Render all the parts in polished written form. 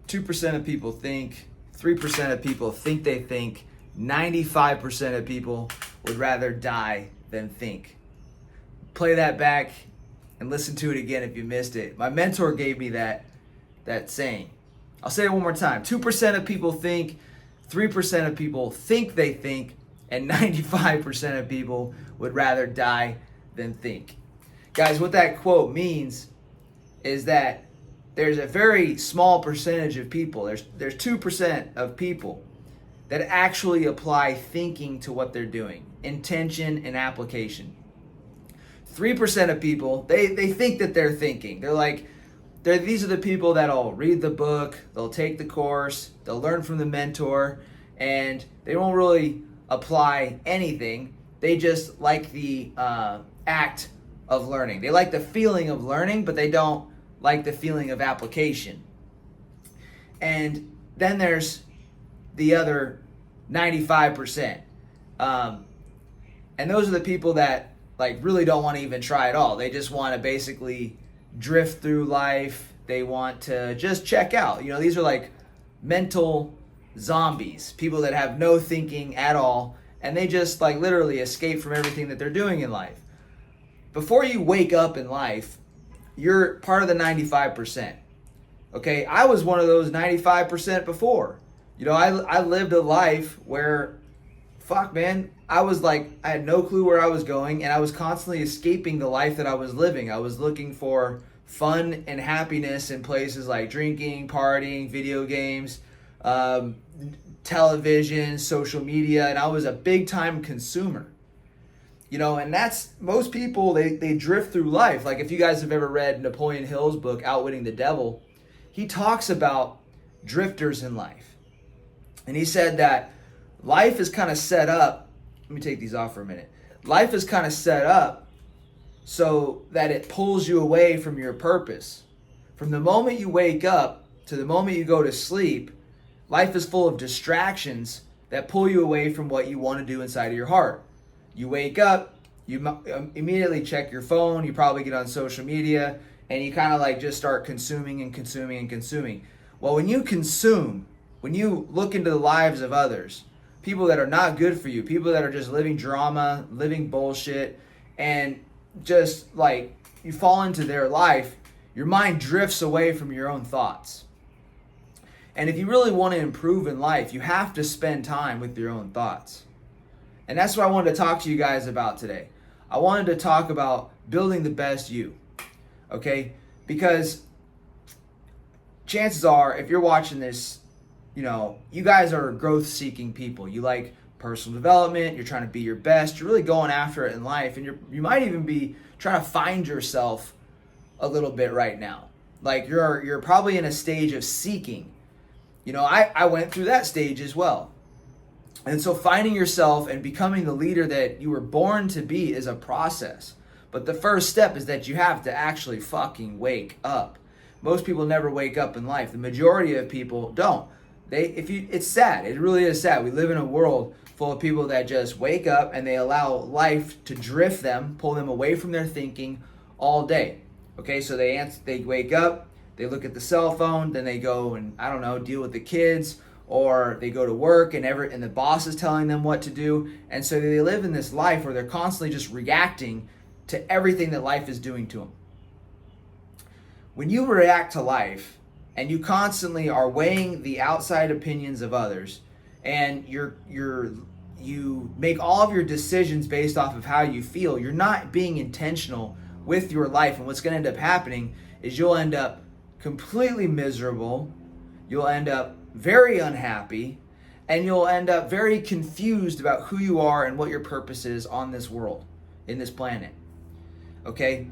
2% of people think, 3% of people think they think, 95% of people would rather die than think. Play that back and listen to it again if you missed it. My mentor gave me that saying. I'll say it one more time. 2% of people think, 3% of people think they think, and 95% of people would rather die than think. Guys, what that quote means is that there's a very small percentage of people, there's 2% of people that actually apply thinking to what they're doing, intention and application. 3% of people, they think that they're thinking. These are the people that'll read the book, they'll take the course, they'll learn from the mentor, and they won't really apply anything. They just like the act of learning. They like the feeling of learning, but they don't like the feeling of application. And then there's the other 95%. And those are the people that really don't want to even try at all. They just want to basically drift through life. They want to just check out. These are mental zombies, people that have no thinking at all, and they just literally escape from everything that they're doing in life. Before you wake up in life, you're part of the 95%. Okay, I was one of those 95% before. I lived a life where, I had no clue where I was going, and I was constantly escaping the life that I was living. I was looking for fun and happiness in places like drinking, partying, video games, television, social media, and I was a big time consumer. And that's most people, they drift through life. If you guys have ever read Napoleon Hill's book, Outwitting the Devil, he talks about drifters in life. And he said that life is kind of set up, let me take these off for a minute. Life is kind of set up so that it pulls you away from your purpose. From the moment you wake up to the moment you go to sleep, life is full of distractions that pull you away from what you want to do inside of your heart. You wake up, you immediately check your phone, you probably get on social media, and you kind of just start consuming and consuming and consuming. Well, when you consume, when you look into the lives of others, people that are not good for you, people that are just living drama, living bullshit, and just you fall into their life, your mind drifts away from your own thoughts. And if you really want to improve in life, you have to spend time with your own thoughts. And that's what I wanted to talk to you guys about today. I wanted to talk about building the best you. Okay? Because chances are, if you're watching this, you guys are growth-seeking people. You like personal development. You're trying to be your best. You're really going after it in life. And you might even be trying to find yourself a little bit right now. You're probably in a stage of seeking. I went through that stage as well. And so finding yourself and becoming the leader that you were born to be is a process. But the first step is that you have to actually fucking wake up. Most people never wake up in life. The majority of people don't. It's sad. It really is sad. We live in a world full of people that just wake up and they allow life to drift them, pull them away from their thinking all day. Okay, so they wake up, they look at the cell phone, then they go and, deal with the kids, or they go to work and the boss is telling them what to do. And so they live in this life where they're constantly just reacting to everything that life is doing to them. When you react to life and you constantly are weighing the outside opinions of others, and you make all of your decisions based off of how you feel, you're not being intentional with your life. And what's going to end up happening is you'll end up completely miserable, you'll end up very unhappy, and you'll end up very confused about who you are and what your purpose is on this world, in this planet. Okay?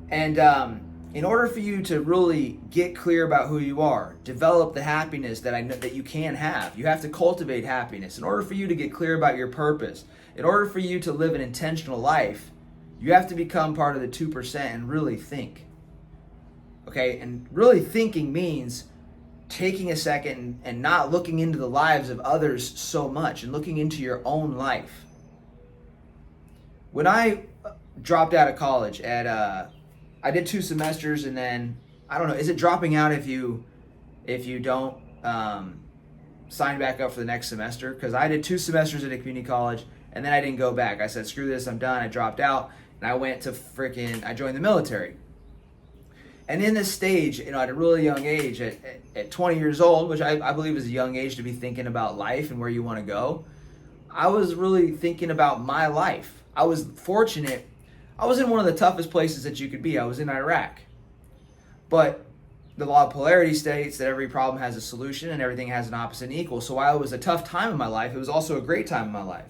And in order for you to really get clear about who you are, develop the happiness that I know that you can have, you have to cultivate happiness. In order for you to get clear about your purpose, in order for you to live an intentional life, you have to become part of the 2% and really think. Okay? And really thinking means taking a second and not looking into the lives of others so much and looking into your own life. When I dropped out of college I did 2 semesters, and then, I don't know, is it dropping out if you if you don't sign back up for the next semester, because I did 2 semesters at a community college and then I didn't go back. I said, screw this, I'm done. I dropped out and I went to I joined the military. And in this stage, at a really young age, at 20 years old, which I believe is a young age to be thinking about life and where you want to go, I was really thinking about my life. I was fortunate. I was in one of the toughest places that you could be. I was in Iraq. But the law of polarity states that every problem has a solution and everything has an opposite and equal. So while it was a tough time in my life, it was also a great time in my life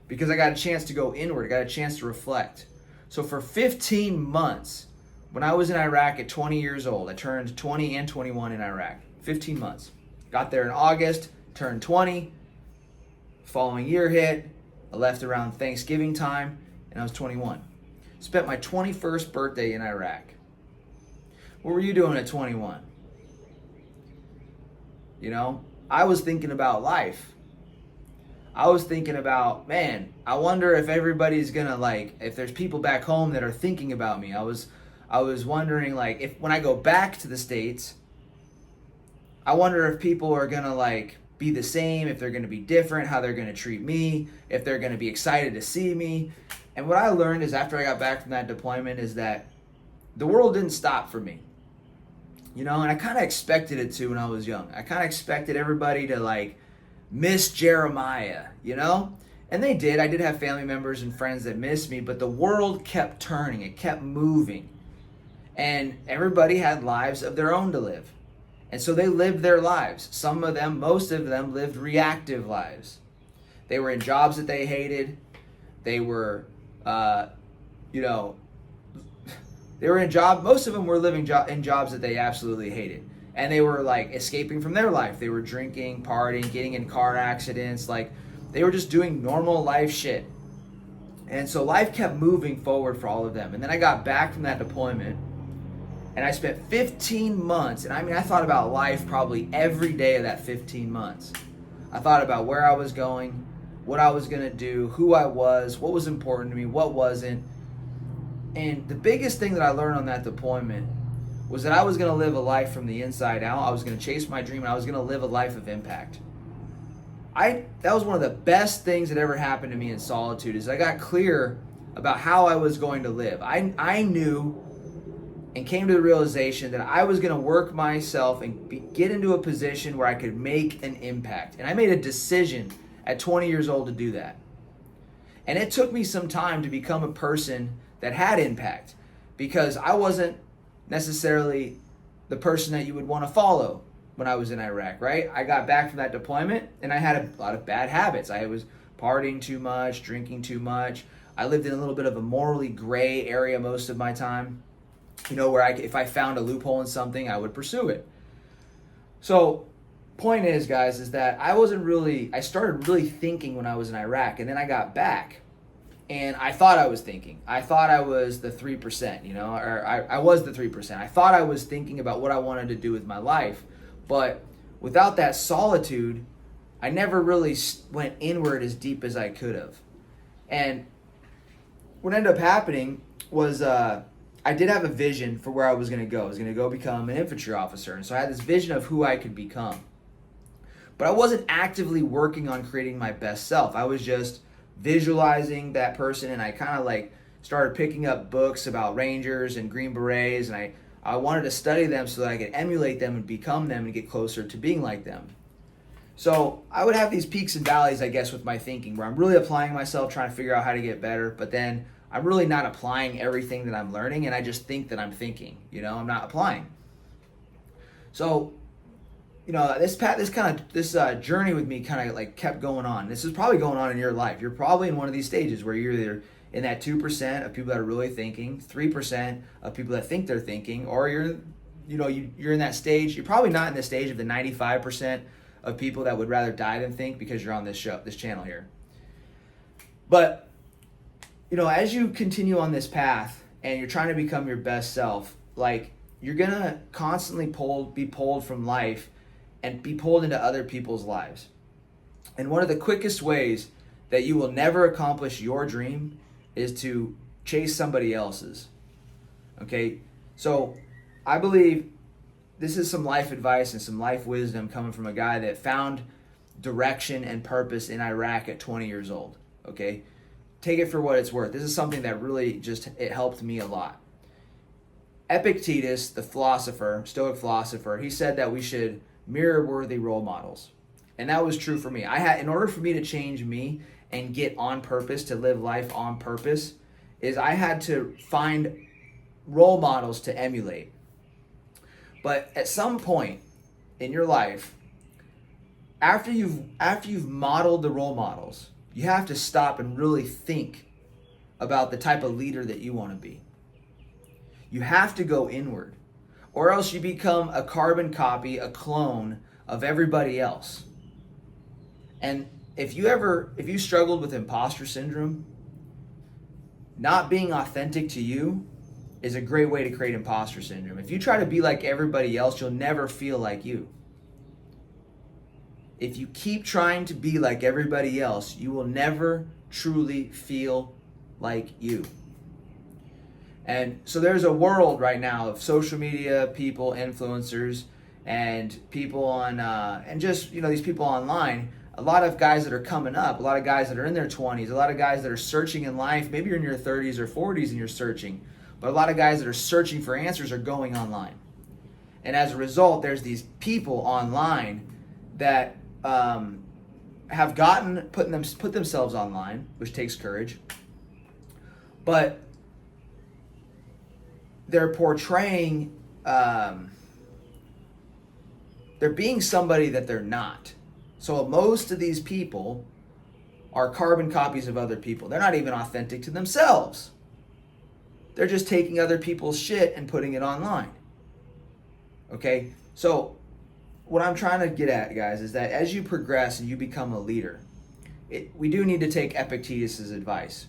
because I got a chance to go inward. I got a chance to reflect. So for 15 months, when I was in Iraq at 20 years old, I turned 20 and 21 in Iraq. 15 months. Got there in August, turned 20. Following year hit. I left around Thanksgiving time, and I was 21. Spent my 21st birthday in Iraq. What were you doing at 21? I was thinking about life. I was thinking about, man, I wonder if everybody's gonna if there's people back home that are thinking about me. I was wondering if when I go back to the States, I wonder if people are gonna be the same, if they're gonna be different, how they're gonna treat me, if they're gonna be excited to see me. And what I learned is after I got back from that deployment is that the world didn't stop for me. And I kind of expected it to when I was young. I kind of expected everybody to miss Jeremiah, And they did. I did have family members and friends that missed me, but the world kept turning. It kept moving. And everybody had lives of their own to live. And so they lived their lives. Some of them, most of them, lived reactive lives. They were in jobs that they hated. They were, they were in jobs. Most of them were living in jobs that they absolutely hated. And they were escaping from their life. They were drinking, partying, getting in car accidents. They were just doing normal life shit. And so life kept moving forward for all of them. And then I got back from that deployment. And I spent 15 months, and I thought about life probably every day of that 15 months. I thought about where I was going, what I was going to do, who I was, what was important to me, what wasn't. And the biggest thing that I learned on that deployment was that I was going to live a life from the inside out. I was going to chase my dream, and I was going to live a life of impact. That was one of the best things that ever happened to me in solitude is I got clear about how I was going to live. I knew and came to the realization that I was going to work myself and get into a position where I could make an impact. And I made a decision at 20 years old to do that. And it took me some time to become a person that had impact because I wasn't necessarily the person that you would want to follow when I was in Iraq, right? I got back from that deployment and I had a lot of bad habits. I was partying too much, drinking too much. I lived in a little bit of a morally gray area most of my time. Where if I found a loophole in something, I would pursue it. So, point is, guys, is that I started really thinking when I was in Iraq, and then I got back, and I thought I was thinking. I thought I was the 3%, or I was the 3%. I thought I was thinking about what I wanted to do with my life, but without that solitude, I never really went inward as deep as I could have. And what ended up happening was I did have a vision for where I was going to go. I was going to go become an infantry officer. And so I had this vision of who I could become. But I wasn't actively working on creating my best self. I was just visualizing that person, and I kind of started picking up books about Rangers and Green Berets, and I wanted to study them so that I could emulate them and become them and get closer to being like them. So I would have these peaks and valleys, I guess, with my thinking, where I'm really applying myself, trying to figure out how to get better, but then I'm really not applying everything that I'm learning, and I just think that I'm thinking. I'm not applying. So, this journey with me kind of kept going on. This is probably going on in your life. You're probably in one of these stages where you're either in that 2% of people that are really thinking, 3% of people that think they're thinking, or you're in that stage. You're probably not in the stage of the 95% of people that would rather die than think because you're on this channel here. But as you continue on this path and you're trying to become your best self, you're going to constantly be pulled from life and be pulled into other people's lives. And one of the quickest ways that you will never accomplish your dream is to chase somebody else's. Okay? So I believe this is some life advice and some life wisdom coming from a guy that found direction and purpose in Iraq at 20 years old. Okay, take it for what it's worth. This is something that really it helped me a lot. Epictetus, the philosopher, Stoic philosopher, he said that we should mirror worthy role models. And that was true for me. In order for me to change me and get on purpose, to live life on purpose, is I had to find role models to emulate. But at some point in your life, after you've modeled the role models, you have to stop and really think about the type of leader that you want to be. You have to go inward, or else you become a carbon copy, a clone of everybody else. And if you struggled with imposter syndrome, not being authentic to you is a great way to create imposter syndrome. If you try to be like everybody else, you'll never feel like you. If you keep trying to be like everybody else, you will never truly feel like you. And so there's a world right now of social media people, influencers, and people on, and just, these people online. A lot of guys that are coming up, a lot of guys that are in their 20s, a lot of guys that are searching in life. Maybe you're in your 30s or 40s and you're searching. But a lot of guys that are searching for answers are going online. And as a result, there's these people online that have put themselves online, which takes courage. But they're portraying, they're being somebody that they're not. So most of these people are carbon copies of other people. They're not even authentic to themselves. They're just taking other people's shit and putting it online. Okay? So what I'm trying to get at, guys, is that as you progress and you become a leader, we do need to take Epictetus' advice.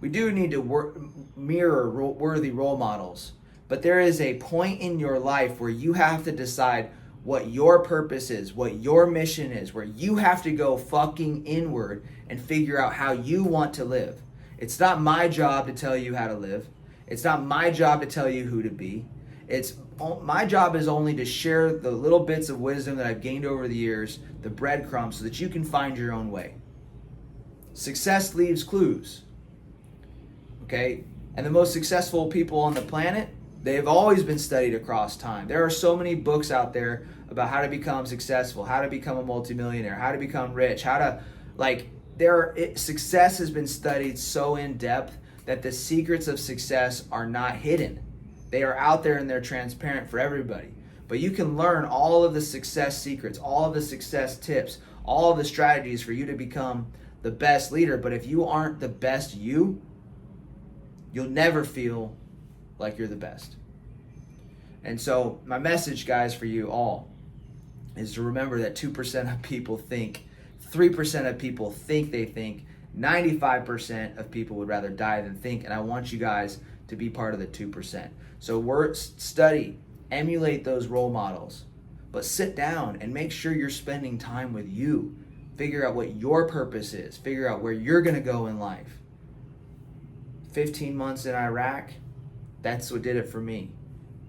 We do need to mirror worthy role models. But there is a point in your life where you have to decide what your purpose is, what your mission is, where you have to go fucking inward and figure out how you want to live. It's not my job to tell you how to live. It's not my job to tell you who to be. My job is only to share the little bits of wisdom that I've gained over the years, the breadcrumbs, so that you can find your own way. Success leaves clues. Okay? And the most successful people on the planet, they've always been studied across time. There are so many books out there about how to become successful, how to become a multimillionaire, how to become rich, success has been studied so in depth that the secrets of success are not hidden. They are out there and they're transparent for everybody. But you can learn all of the success secrets, all of the success tips, all of the strategies for you to become the best leader. But if you aren't the best you'll never feel like you're the best. And so my message, guys, for you all is to remember that 2% of people think, 3% of people think they think, 95% of people would rather die than think, and I want you guys to be part of the 2%. So study, emulate those role models, but sit down and make sure you're spending time with you. Figure out what your purpose is. Figure out where you're going to go in life. 15 months in Iraq, that's what did it for me.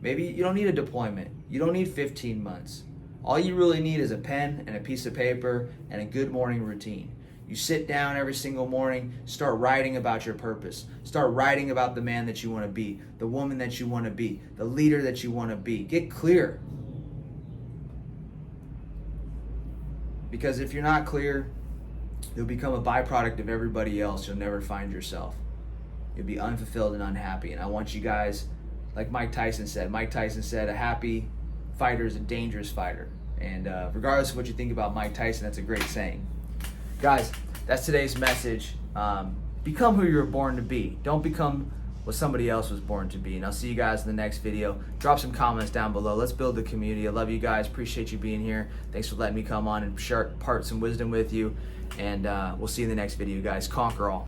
Maybe you don't need a deployment. You don't need 15 months. All you really need is a pen and a piece of paper and a good morning routine. You sit down every single morning, start writing about your purpose. Start writing about the man that you want to be, the woman that you want to be, the leader that you want to be. Get clear. Because if you're not clear, you'll become a byproduct of everybody else. You'll never find yourself. You'll be unfulfilled and unhappy. And I want you guys, like Mike Tyson said, a happy fighter is a dangerous fighter. And regardless of what you think about Mike Tyson, that's a great saying. Guys, that's today's message. Become who you were born to be. Don't become what somebody else was born to be. And I'll see you guys in the next video. Drop some comments down below. Let's build the community. I love you guys. Appreciate you being here. Thanks for letting me come on and part some wisdom with you. And we'll see you in the next video, guys. Conquer all.